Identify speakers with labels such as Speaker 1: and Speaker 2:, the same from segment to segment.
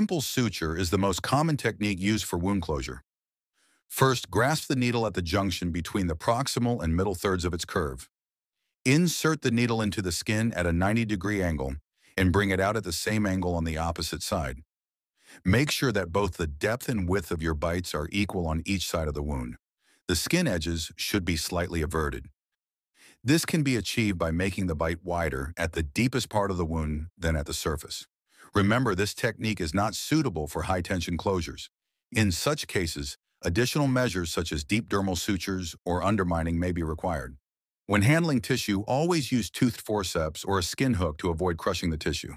Speaker 1: simple suture is the most common technique used for wound closure. First, grasp the needle at the junction between the proximal and middle thirds of its curve. Insert the needle into the skin at a 90-degree angle and bring it out at the same angle on the opposite side. Make sure that both the depth and width of your bites are equal on each side of the wound. The skin edges should be slightly everted. This can be achieved by making the bite wider at the deepest part of the wound than at the surface. Remember, this technique is not suitable for high-tension closures. In such cases, additional measures such as deep dermal sutures or undermining may be required. When handling tissue, always use toothed forceps or a skin hook to avoid crushing the tissue.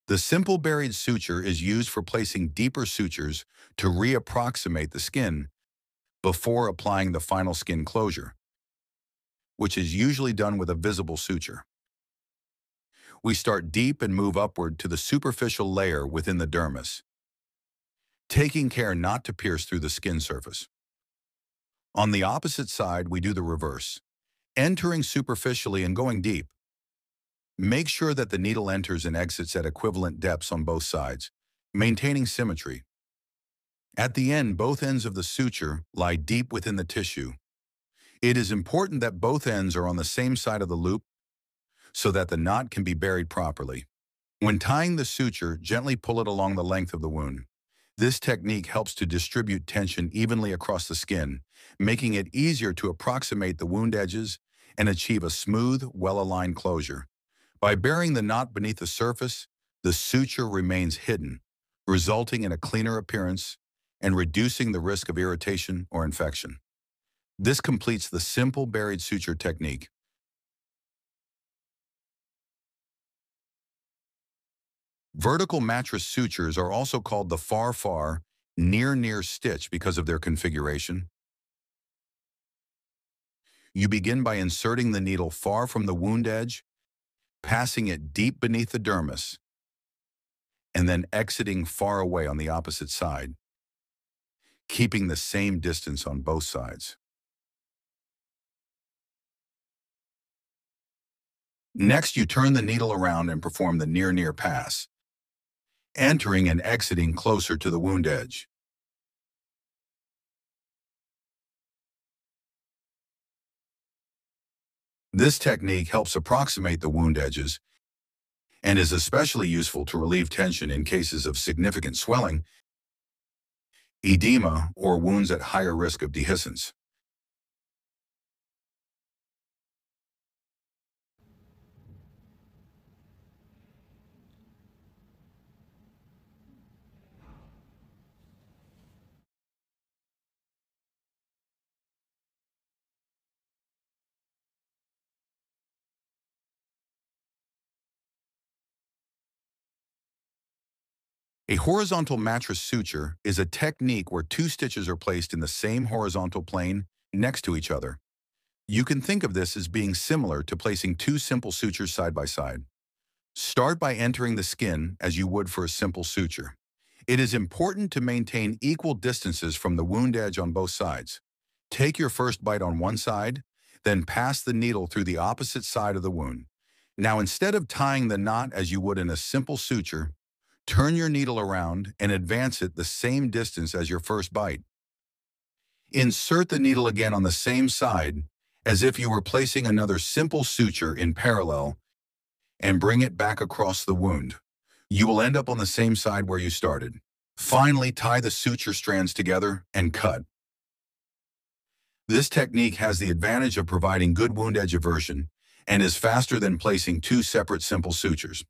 Speaker 1: The simple buried suture is used for placing deeper sutures to reapproximate the skin before applying the final skin closure, which is usually done with a visible suture. We start deep and move upward to the superficial layer within the dermis, taking care not to pierce through the skin surface. On the opposite side, we do the reverse, entering superficially and going deep. Make sure that the needle enters and exits at equivalent depths on both sides, maintaining symmetry. At the end, both ends of the suture lie deep within the tissue. It is important that both ends are on the same side of the loop so that the knot can be buried properly. When tying the suture, gently pull it along the length of the wound. This technique helps to distribute tension evenly across the skin, making it easier to approximate the wound edges and achieve a smooth, well-aligned closure. By burying the knot beneath the surface, the suture remains hidden, resulting in a cleaner appearance and reducing the risk of irritation or infection. This completes the simple buried suture technique. Vertical mattress sutures are also called the far-far, near-near stitch because of their configuration. You begin by inserting the needle far from the wound edge, passing it deep beneath the dermis, and then exiting far away on the opposite side, keeping the same distance on both sides. Next, you turn the needle around and perform the near-near pass, entering and exiting closer to the wound edge. This technique helps approximate the wound edges and is especially useful to relieve tension in cases of significant swelling, edema, or wounds at higher risk of dehiscence. A horizontal mattress suture is a technique where two stitches are placed in the same horizontal plane next to each other. You can think of this as being similar to placing two simple sutures side by side. Start by entering the skin as you would for a simple suture. It is important to maintain equal distances from the wound edge on both sides. Take your first bite on one side, then pass the needle through the opposite side of the wound. Now, instead of tying the knot as you would in a simple suture, turn your needle around and advance it the same distance as your first bite. Insert the needle again on the same side as if you were placing another simple suture in parallel and bring it back across the wound. You will end up on the same side where you started. Finally, tie the suture strands together and cut. This technique has the advantage of providing good wound edge eversion and is faster than placing two separate simple sutures.